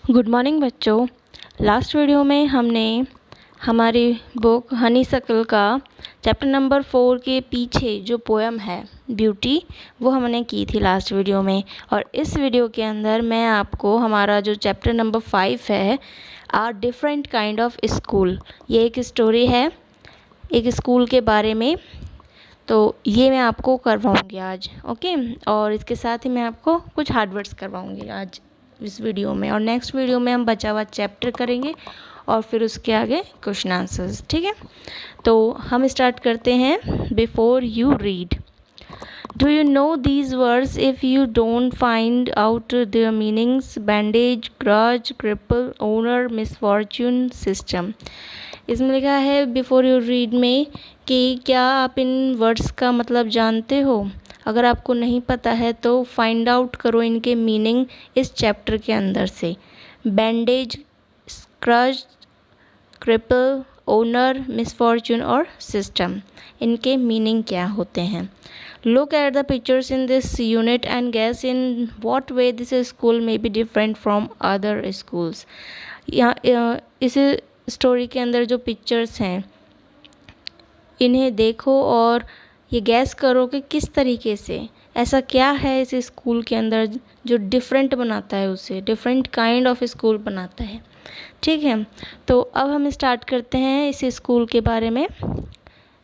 Good morning बच्चों। Last video में हमने हमारी बुक हनीसकल का चैप्टर नंबर 4 के पीछे जो पोएम है ब्यूटी, वो हमने की थी लास्ट वीडियो में। और इस वीडियो के अंदर मैं आपको हमारा जो चैप्टर नंबर 5 है आ डिफरेंट काइंड ऑफ स्कूल, ये एक स्टोरी है एक स्कूल के बारे में, तो ये मैं आपको करवाऊँगी आज। ओके, और इसके साथ ही मैं आपको कुछ हार्ड वर्ड्स करवाऊँगी आज इस वीडियो में, और नेक्स्ट वीडियो में हम बचा हुआ चैप्टर करेंगे और फिर उसके आगे क्वेश्चन आंसर्स। ठीक है, तो हम स्टार्ट करते हैं। Before you read, do you know these words if you don't find out there meanings? Bandage, grudge, cripple, owner, misfortune, system. इसमें लिखा है बिफोर यू रीड में कि क्या आप इन वर्ड्स का मतलब जानते हो? अगर आपको नहीं पता है तो फाइंड आउट करो इनके मीनिंग इस चैप्टर के अंदर से। Bandage, crush, cripple, owner, misfortune और सिस्टम, इनके मीनिंग क्या होते हैं। Look at the pictures in this unit and guess in what way this school may be different from other schools. यहाँ इस स्टोरी के अंदर जो पिक्चर्स हैं इन्हें देखो और ये गैस करो कि किस तरीके से, ऐसा क्या है इस स्कूल के अंदर जो डिफरेंट बनाता है, उसे डिफरेंट काइंड ऑफ स्कूल बनाता है। ठीक है, तो अब हम स्टार्ट करते हैं इस स्कूल के बारे में।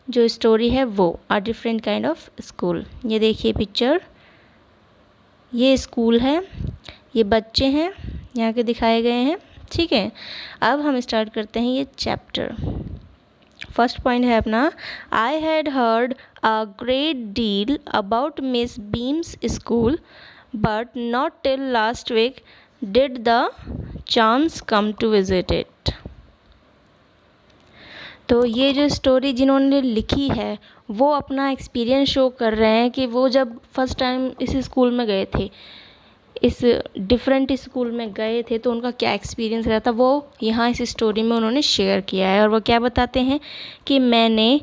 जो स्टोरी है वो आ डिफरेंट काइंड ऑफ स्कूल। ये देखिए पिक्चर, ये स्कूल है, ये बच्चे हैं यहाँ के दिखाए गए हैं। ठीक है, अब हम स्टार्ट करते हैं ये चैप्टर। फर्स्ट पॉइंट है अपना, I had heard a great deal about Miss Beam's school but not till last week did the chance come to visit it. तो ये जो स्टोरी जिन्होंने लिखी है वो अपना एक्सपीरियंस शो कर रहे हैं कि वो जब फर्स्ट टाइम इस स्कूल में गए थे, इस डिफरेंट स्कूल में गए थे, तो उनका क्या एक्सपीरियंस रहा था वो यहाँ इस स्टोरी में उन्होंने शेयर किया है। और वो क्या बताते हैं कि मैंने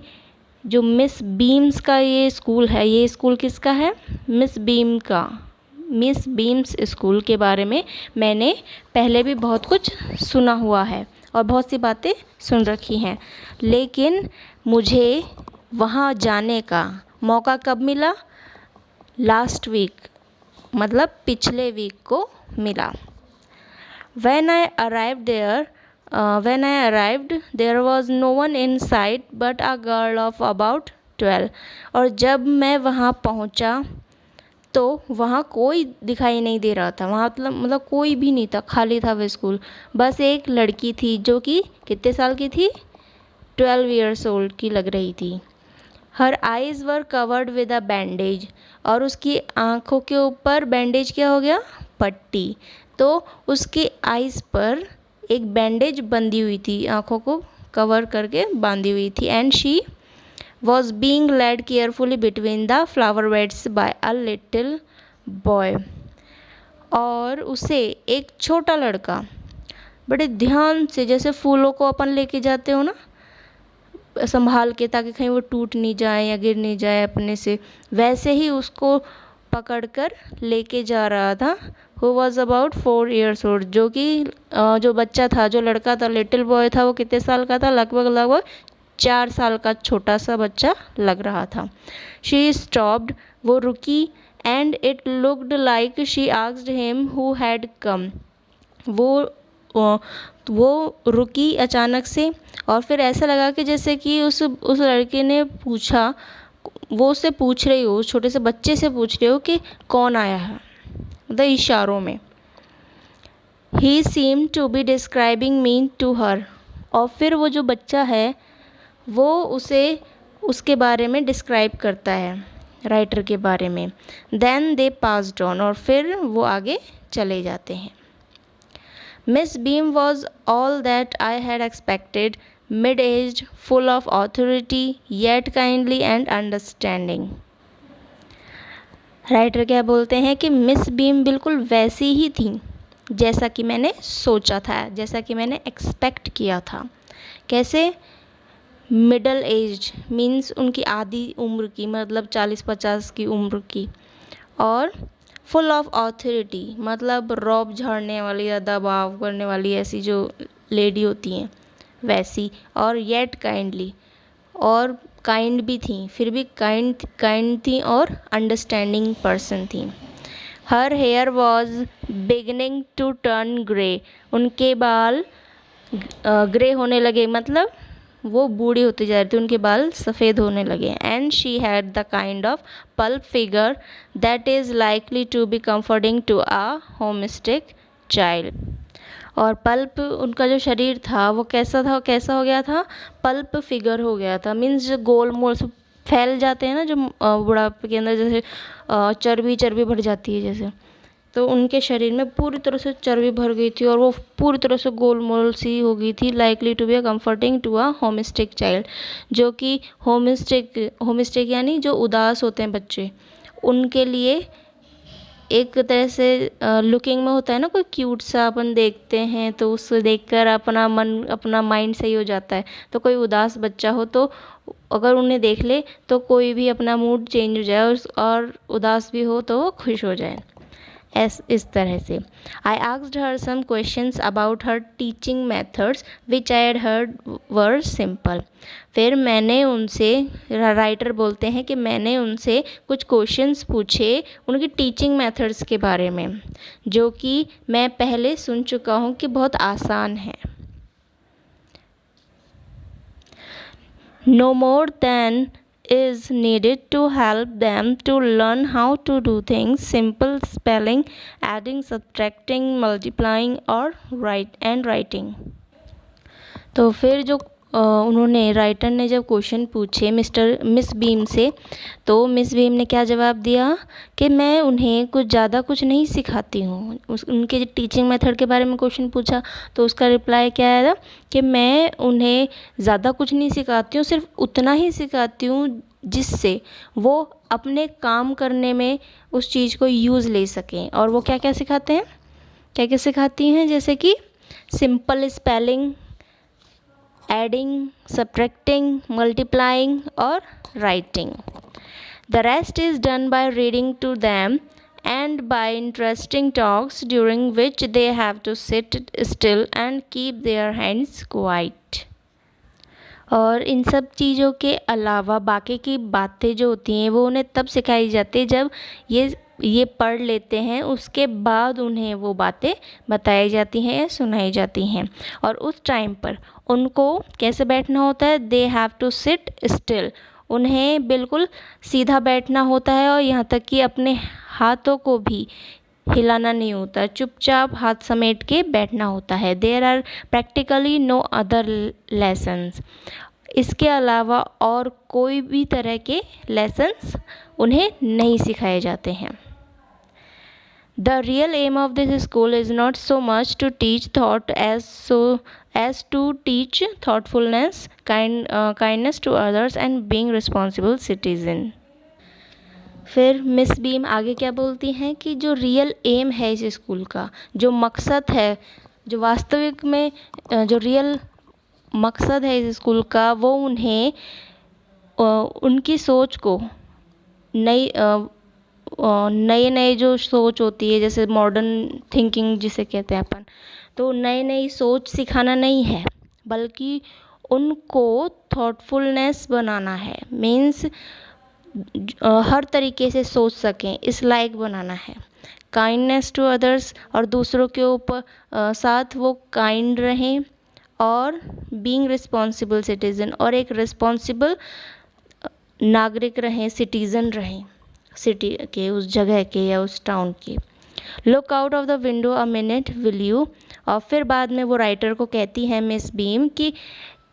जो मिस बीम्स का ये स्कूल है, ये स्कूल किसका है? मिस बीम का, मिस बीम्स स्कूल के बारे में मैंने पहले भी बहुत कुछ सुना हुआ है और बहुत सी बातें सुन रखी हैं, लेकिन मुझे वहाँ जाने का मौका कब मिला? लास्ट वीक, मतलब पिछले वीक को मिला। When I arrived there was no one in sight but a girl of about 12। और जब मैं वहाँ पहुँचा तो वहाँ कोई दिखाई नहीं दे रहा था। वहाँ मतलब कोई भी नहीं था, खाली था वह स्कूल। बस एक लड़की थी जो कि कितने साल की थी? 12 ईयर्स ओल्ड की लग रही थी। हर eyes were covered with a bandage, और उसकी आँखों के ऊपर बैंडेज क्या हो गया? पट्टी। तो उसकी आइज़ पर एक बैंडेज बंधी हुई थी, आँखों को कवर करके बांधी हुई थी। And she was being led carefully between the flower beds by a little boy. और उसे एक छोटा लड़का बड़े ध्यान से, जैसे फूलों को अपन लेके जाते हो ना संभाल के, ताकि कहीं वो टूट नहीं जाए या गिर नहीं जाए अपने से, वैसे ही उसको पकड़कर लेके जा रहा था। Who was about 4 years old, जो कि जो बच्चा था, जो लड़का था, लिटिल बॉय था, वो कितने साल का था? लगभग 4 साल का छोटा सा बच्चा लग रहा था। शी स्टॉप्ड, वो रुकी। And it looked like she asked him who had come, वो रुकी अचानक से, और फिर ऐसा लगा कि जैसे कि उस लड़के ने पूछा, वो उससे पूछ रही हो, उस छोटे से बच्चे से पूछ रही हो कि कौन आया है, मतलब इशारों में। He seem to be describing me to her, और फिर वो जो बच्चा है वो उसे उसके बारे में डिस्क्राइब करता है, राइटर के बारे में। देन दे पास्ड ऑन, और फिर वो आगे चले जाते हैं। Miss Beam was all that I had expected, mid-aged, full of authority, yet kindly and understanding। Writer क्या बोलते हैं कि मिस बीम बिल्कुल वैसी ही थी जैसा कि मैंने सोचा था, जैसा कि मैंने एक्सपेक्ट किया था। कैसे? मिडल एज मीन्स उनकी आधी उम्र की, मतलब 40-50 की उम्र की, और फुल ऑफ ऑथोरिटी मतलब रौब झाड़ने वाली या दबाव करने वाली ऐसी जो लेडी होती हैं वैसी, और येट काइंडली, और काइंड भी थी, फिर भी काइंड थी और अंडरस्टैंडिंग पर्सन थी। Her hair was beginning to turn grey, उनके बाल ग्रे होने लगे, मतलब वो बूढ़ी होती जा रही थी, उनके बाल सफ़ेद होने लगे। And she had the kind of pulp figure that is likely to be comforting to a homesick child. और पल्प, उनका जो शरीर था वो कैसा था, कैसा हो गया था, पल्प फिगर हो गया था। मीन्स जो गोल मोल से फैल जाते हैं ना, जो बुढ़ापे के अंदर जैसे चर्बी भर जाती है जैसे, तो उनके शरीर में पूरी तरह से चर्बी भर गई थी और वो पूरी तरह से गोल मोल सी हो गई थी। Likely to be comforting to a homesick child, जो कि होमस्टिक यानी जो उदास होते हैं बच्चे, उनके लिए एक तरह से लुकिंग में होता है ना, कोई क्यूट सा अपन देखते हैं तो उसे देखकर अपना मन, अपना माइंड सही हो जाता है। तो कोई उदास बच्चा हो तो अगर उन्हें देख ले तो कोई भी अपना मूड चेंज हो जाए, और उदास भी हो तो वो खुश हो जाए। इस तरह से I asked her some questions about her teaching methods which I had heard were simple. फिर मैंने उनसे, राइटर बोलते हैं कि मैंने उनसे कुछ क्वेश्चंस पूछे उनकी टीचिंग मेथड्स के बारे में, जो कि मैं पहले सुन चुका हूँ कि बहुत आसान है। No more than is needed to help them to learn how to do things, simple spelling, adding, subtracting, multiplying और writing। तो फिर जो उन्होंने, राइटर ने जब क्वेश्चन पूछे मिस बीम से, तो मिस बीम ने क्या जवाब दिया कि मैं उन्हें कुछ नहीं सिखाती हूँ। उनके टीचिंग मेथड के बारे में क्वेश्चन पूछा तो उसका रिप्लाई क्या आया कि मैं उन्हें ज़्यादा कुछ नहीं सिखाती हूँ, सिर्फ उतना ही सिखाती हूँ जिससे वो अपने काम करने में उस चीज़ को यूज़ ले सकें। और वो क्या क्या सिखाते हैं, क्या क्या सिखाती हैं, जैसे कि simple spelling, adding, subtracting, multiplying और writing. The rest is done by reading to them and by interesting talks during which they have to sit still and keep their hands quiet। और इन सब चीज़ों के अलावा बाकी की बातें जो होती हैं वो उन्हें तब सिखाई जाती है जब ये पढ़ लेते हैं, उसके बाद उन्हें वो बातें बताई जाती हैं या सुनाई जाती हैं। और उस टाइम पर उनको कैसे बैठना होता है, they have to sit still, उन्हें बिल्कुल सीधा बैठना होता है और यहाँ तक कि अपने हाथों को भी हिलाना नहीं होता, चुपचाप हाथ समेट के बैठना होता है। There are practically no other lessons, इसके अलावा और कोई भी तरह के लेसन्स उन्हें नहीं सिखाए जाते हैं। The real aim of this school is not so much to teach thought as to teach thoughtfulness, kindness to others and being responsible citizen। फिर मिस बीम आगे क्या बोलती हैं कि जो रियल एम है इस स्कूल का, जो मकसद है, जो वास्तविक में जो रियल मकसद है इस स्कूल का, वो उन्हें उनकी सोच को नए जो सोच होती है, जैसे मॉडर्न थिंकिंग जिसे कहते हैं अपन, तो नई सोच सिखाना नहीं है, बल्कि उनको थॉटफुलनेस बनाना है। मीन्स हर तरीके से सोच सकें, इस लायक बनाना है। काइंडनेस टू अदर्स, और दूसरों के ऊपर साथ वो काइंड रहें, और बीइंग रिस्पॉन्सिबल सिटीज़न, और एक रिस्पॉन्सिबल नागरिक रहें, सिटीज़न रहें सिटी के, उस जगह के या उस टाउन के। Look out of the window a minute will you, और फिर बाद में वो राइटर को कहती है मिस बीम कि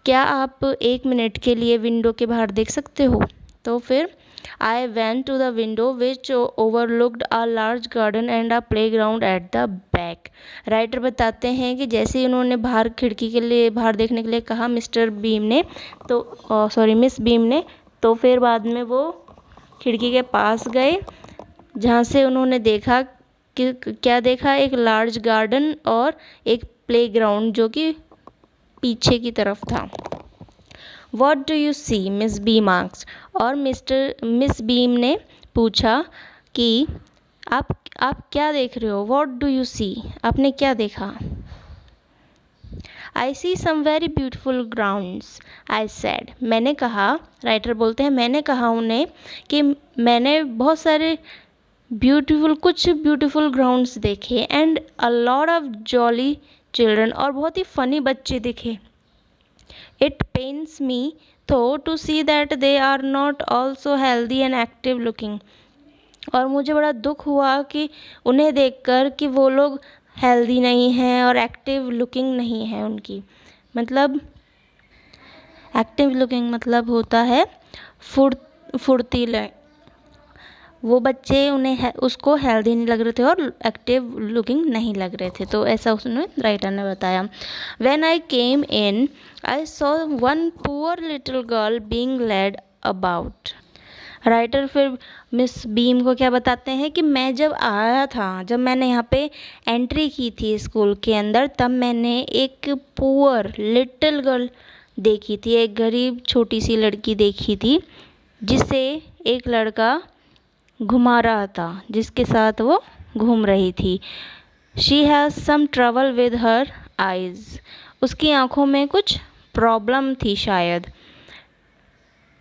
क्या आप 1 मिनट के लिए विंडो के बाहर देख सकते हो। तो फिर I went to the window which overlooked a large garden and a playground at the back। Writer बताते हैं कि जैसे ही उन्होंने बाहर खिड़की के लिए बाहर देखने के लिए कहा मिस बीम ने, तो फिर बाद में वो खिड़की के पास गए, जहाँ से उन्होंने देखा कि क्या देखा, एक लार्ज गार्डन और एक प्लेग्राउंड जो कि पीछे की तरफ था। What do you see? Miss Beam asked, और मिस बीम ने पूछा कि आप आप क्या देख रहे हो? What do you see? आपने क्या देखा? I see some very beautiful grounds, I said. मैंने कहा, राइटर बोलते हैं, मैंने कहा उन्हें कि मैंने बहुत सारे कुछ ब्यूटीफुल ग्राउंड्स देखे, and a lot of jolly children, और बहुत ही फ़नी बच्चे दिखे। It pains me though to see that they are not also healthy and active looking, और मुझे बड़ा दुख हुआ कि उन्हें देखकर कि वो लोग हेल्दी नहीं हैं और एक्टिव लुकिंग नहीं है उनकी। मतलब एक्टिव लुकिंग मतलब होता है फुर्तीले। वो बच्चे उसको हेल्दी नहीं लग रहे थे और एक्टिव लुकिंग नहीं लग रहे थे, तो ऐसा उसने राइटर ने बताया। When I came in I saw one poor little girl being led about. Writer फिर मिस बीम को क्या बताते हैं कि मैं जब आया था, जब मैंने यहाँ पे एंट्री की थी स्कूल के अंदर, तब मैंने एक पुअर लिटिल गर्ल देखी थी, एक गरीब छोटी सी लड़की देखी थी, जिसे एक लड़का घुमा रहा था, जिसके साथ वो घूम रही थी। She has some trouble with her eyes, उसकी आँखों में कुछ प्रॉब्लम थी शायद।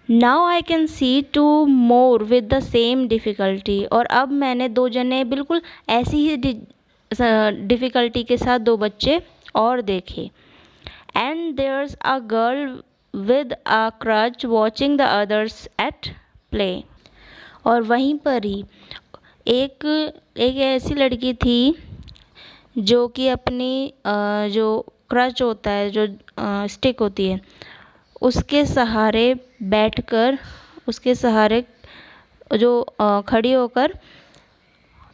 Now I can see two more with the same difficulty, और अब मैंने दो जने बिल्कुल ऐसी ही डिफ़िकल्टी के साथ दो बच्चे और देखे। And there's a girl with a crutch watching the others at play, और वहीं पर ही एक ऐसी लड़की थी जो कि अपनी जो क्रच होता है, जो स्टिक होती है, उसके सहारे बैठकर, उसके सहारे जो खड़ी होकर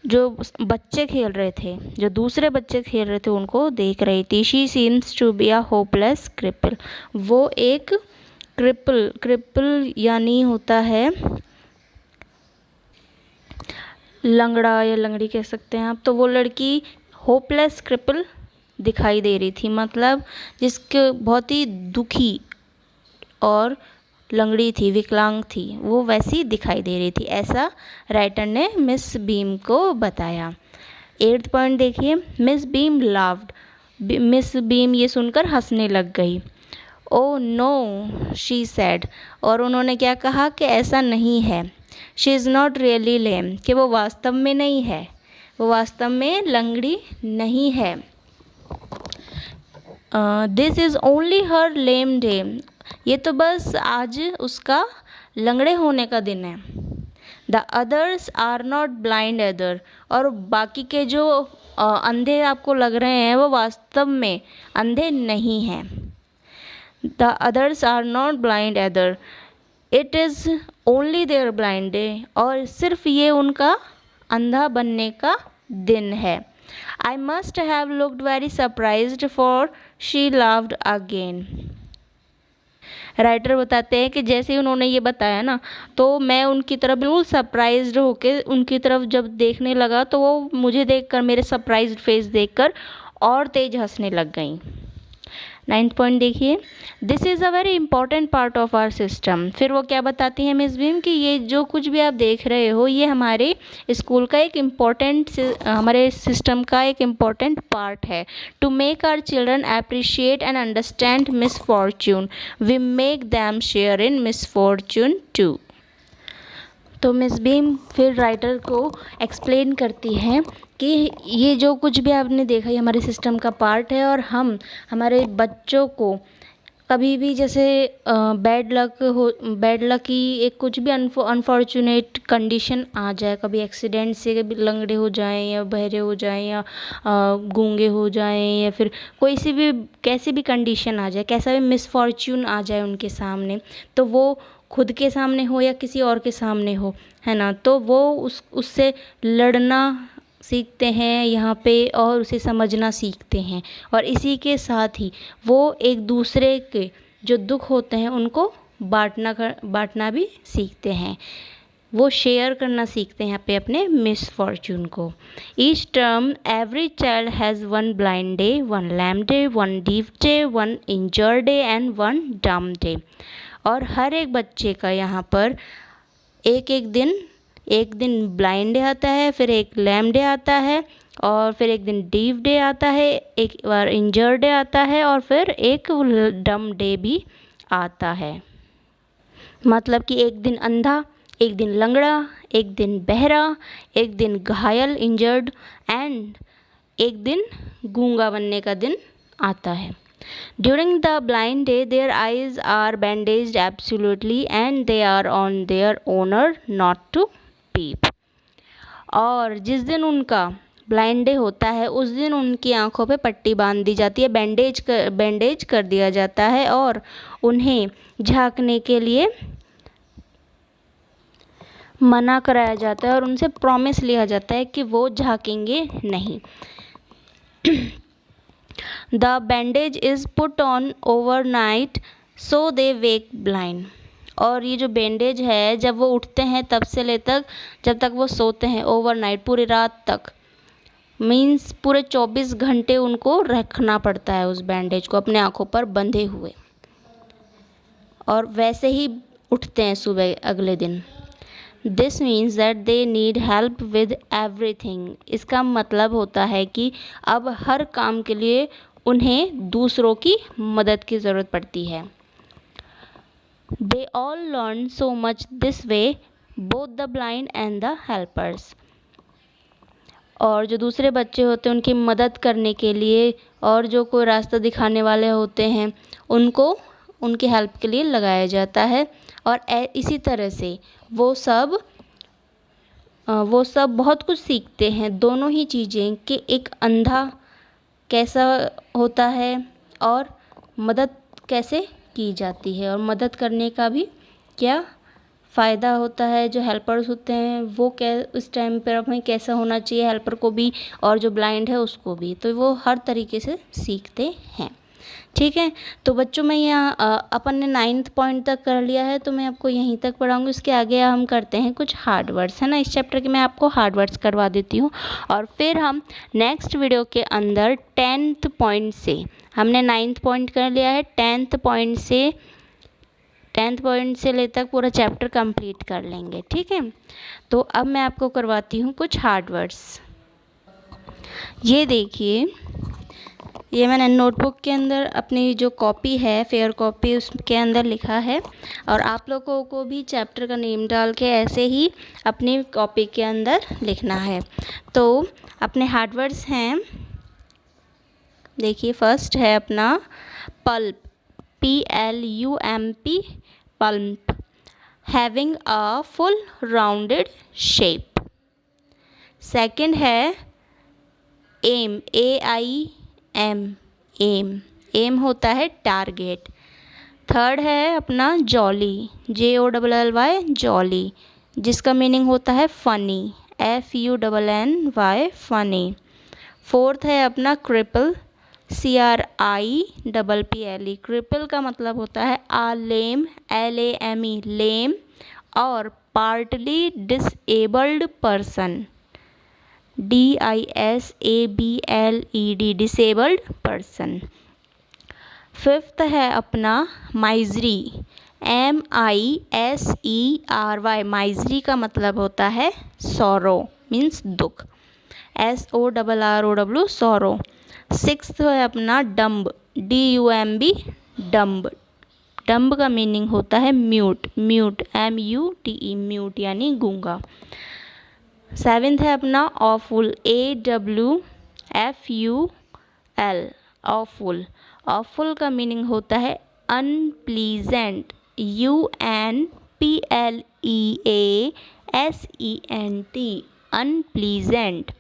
जो बच्चे खेल रहे थे, जो दूसरे बच्चे खेल रहे थे, उनको देख रही थी। She seems to be a hopeless cripple, वो एक क्रिपल यानी होता है लंगड़ा या लंगड़ी कह सकते हैं आप। तो वो लड़की होपलेस क्रिपल दिखाई दे रही थी, मतलब जिसके बहुत ही दुखी और लंगड़ी थी, विकलांग थी, वो वैसी दिखाई दे रही थी, ऐसा राइटर ने मिस बीम को बताया। 8th पॉइंट देखिए, miss beam laughed, miss beam ये सुनकर हंसने लग गई। ओ नो शी सेड, और उन्होंने क्या कहा कि ऐसा नहीं है। शी इज़ नॉट रियली लेम, कि वो वास्तव में नहीं है, वो वास्तव में लंगड़ी नहीं है। This is only her lame day, ये तो बस आज उसका लंगड़े होने का दिन है। The others are not blind other, और बाकी के जो अंधे आपको लग रहे हैं वो वास्तव में अंधे नहीं हैं। The others are not blind other, it is only their blind day, और सिर्फ ये उनका अंधा बनने का दिन है। I must have looked very surprised for she laughed again. Writer बताते हैं कि जैसे ही उन्होंने ये बताया ना, तो मैं उनकी तरफ बिल्कुल सरप्राइज्ड होके उनकी तरफ जब देखने लगा, तो वो मुझे देखकर, मेरे सरप्राइज्ड फेस देखकर और तेज हंसने लग गई। 9th पॉइंट देखिए, this is a very important part of our system. फिर वो क्या बताती हैं मिस बीम कि ये जो कुछ भी आप देख रहे हो, ये हमारे स्कूल का एक इम्पॉर्टेंट, हमारे सिस्टम का एक इम्पॉर्टेंट पार्ट है। To make our children appreciate and understand misfortune, we make them share in misfortune too. तो मिस बीम फिर राइटर को एक्सप्लेन करती हैं कि ये जो कुछ भी आपने देखा, ये हमारे सिस्टम का पार्ट है, और हम हमारे बच्चों को कभी भी जैसे बैड लक की एक कुछ भी अनफॉर्चुनेट कंडीशन आ जाए, कभी एक्सीडेंट से कभी लंगड़े हो जाएं या बहरे हो जाएं या गूंगे हो जाएं, या फिर कोई सी भी कैसी भी कंडीशन आ जाए, कैसा भी मिसफॉर्च्यून आ जाए उनके सामने, तो वो खुद के सामने हो या किसी और के सामने हो, है ना, तो वो उससे लड़ना सीखते हैं यहाँ पे, और उसे समझना सीखते हैं, और इसी के साथ ही वो एक दूसरे के जो दुख होते हैं उनको बांटना भी सीखते हैं, वो शेयर करना सीखते हैं यहाँ पे अपने मिसफॉर्च्यून को। Each term every child has one blind day, one lame day, one deaf day, one injured day and one dumb day, और हर एक बच्चे का यहाँ पर एक एक दिन एक दिन ब्लाइंड डे आता है, फिर एक लैम डे आता है, और फिर एक दिन डीफ डे आता है, एक बार इंजर्ड डे आता है, और फिर एक डम डे भी आता है। मतलब कि एक दिन अंधा, एक दिन लंगड़ा, एक दिन बहरा, एक दिन घायल इंजर्ड, एंड एक दिन गूंगा बनने का दिन आता है। During the blind day, their eyes are bandaged absolutely and they are on their honor not to peep. और जिस दिन उनका ब्लाइंड डे होता है उस दिन उनकी आंखों पे पट्टी बांध दी जाती है, बैंडेज कर दिया जाता है, और उन्हें झांकने के लिए मना कराया जाता है और उनसे प्रॉमिस लिया जाता है कि वो झांकेंगे नहीं। The bandage is put on overnight so they wake blind. और ये जो बैंडेज है जब वो उठते हैं तब से ले तक जब तक वो सोते हैं, ओवरनाइट पूरी रात तक, मीन्स पूरे 24 घंटे उनको रखना पड़ता है उस बैंडेज को अपने आँखों पर बंधे हुए, और वैसे ही उठते हैं सुबह अगले दिन। This means that they need help with everything. इसका मतलब होता है कि अब हर काम के लिए उन्हें दूसरों की मदद की ज़रूरत पड़ती है। They all learn so much this way, both the blind and the helpers. और जो दूसरे बच्चे होते हैं उनकी मदद करने के लिए, और जो कोई रास्ता दिखाने वाले होते हैं उनको उनकी हेल्प के लिए लगाया जाता है। और इसी तरह से वो सब बहुत कुछ सीखते हैं, दोनों ही चीज़ें, कि एक अंधा कैसा होता है और मदद कैसे की जाती है, और मदद करने का भी क्या फ़ायदा होता है। जो हेल्पर्स होते हैं वो उस टाइम पर हमें कैसा होना चाहिए, हेल्पर को भी और जो ब्लाइंड है उसको भी, तो वो हर तरीके से सीखते हैं। ठीक है, तो बच्चों मैं यहाँ अपन ने 9th पॉइंट तक कर लिया है, तो मैं आपको यहीं तक पढ़ाऊँगी। उसके आगे हम करते हैं कुछ हार्ड वर्ड्स, है ना। इस चैप्टर के मैं आपको हार्ड वर्ड्स करवा देती हूँ, और फिर हम नेक्स्ट वीडियो के अंदर 10th पॉइंट से, हमने 9th पॉइंट कर लिया है, 10th पॉइंट से ले तक पूरा चैप्टर कंप्लीट कर लेंगे। ठीक है, तो अब मैं आपको करवाती हूँ कुछ हार्ड वर्ड्स। ये देखिए, ये मैंने नोटबुक के अंदर अपनी जो कॉपी है, फेयर कॉपी, उसके अंदर लिखा है, और आप लोगों को भी चैप्टर का नेम डाल के ऐसे ही अपनी कॉपी के अंदर लिखना है। तो अपने हार्ड वर्ड्स हैं, देखिए, फर्स्ट है अपना pulp, PLUMP, pulp, having a full rounded shape. Second है एम, AIM, एम होता है टारगेट। थर्ड है अपना जॉली, JOLLY, जॉली, जिसका मीनिंग होता है फनी, FUNNY, फनी। फोर्थ है अपना क्रिपल, CRIPPLE, क्रिपल का मतलब होता है लेम, LAME, लेम, और partly disabled person, DISABLED, disabled person. Fifth है अपना माइजरी, MISERY, माइजरी का मतलब होता है सौरो, मीन्स दुख, SORROW, सौरो। सिक्स्थ है अपना डम्ब, DUMB, डम्ब, डम्ब का मीनिंग होता है म्यूट, MUTE, म्यूट यानी गूंगा। सेवेंथ है अपना ऑफुल, AWFUL, ऑफुल, ऑफुल का मीनिंग होता है अनप्लीजेंट, UNPLEASENT, अनप्लीजेंट।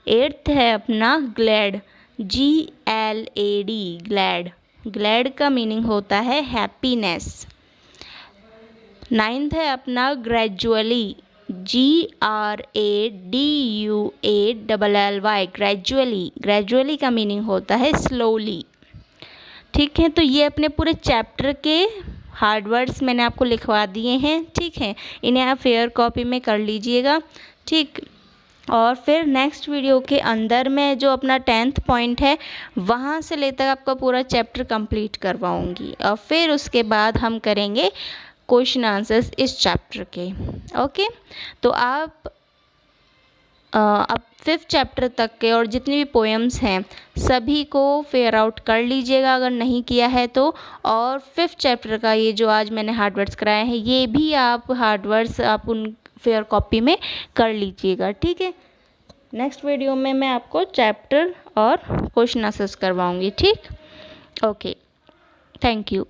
एट्थ है अपना ग्लैड, GLAD, ग्लैड, ग्लैड का मीनिंग होता है हैप्पीनेस। नाइन्थ है अपना ग्रेजुअली, GRADUALLY, ग्रेजुअली, ग्रेजुअली का मीनिंग होता है स्लोली। ठीक है, तो ये अपने पूरे चैप्टर के हार्ड वर्ड्स मैंने आपको लिखवा दिए हैं। ठीक है, इन्हें आप फेयर कॉपी में कर लीजिएगा। ठीक, और फिर नेक्स्ट वीडियो के अंदर मैं जो अपना 10th पॉइंट है वहाँ से लेकर आपका पूरा चैप्टर कंप्लीट करवाऊँगी, और फिर उसके बाद हम करेंगे क्वेश्चन आंसर्स इस चैप्टर के। ओके, तो आप अब 5th चैप्टर तक के और जितने भी पोएम्स हैं सभी को फेयर आउट कर लीजिएगा अगर नहीं किया है तो। और 5th चैप्टर का ये जो आज मैंने हार्ड वर्ड्स कराए हैं ये भी आप हार्ड वर्ड्स आप उन फेयर कॉपी में कर लीजिएगा, ठीक है। नेक्स्ट वीडियो में मैं आपको चैप्टर और क्वेश्चन आंसर्स करवाऊँगी, ठीक। Okay, thank you.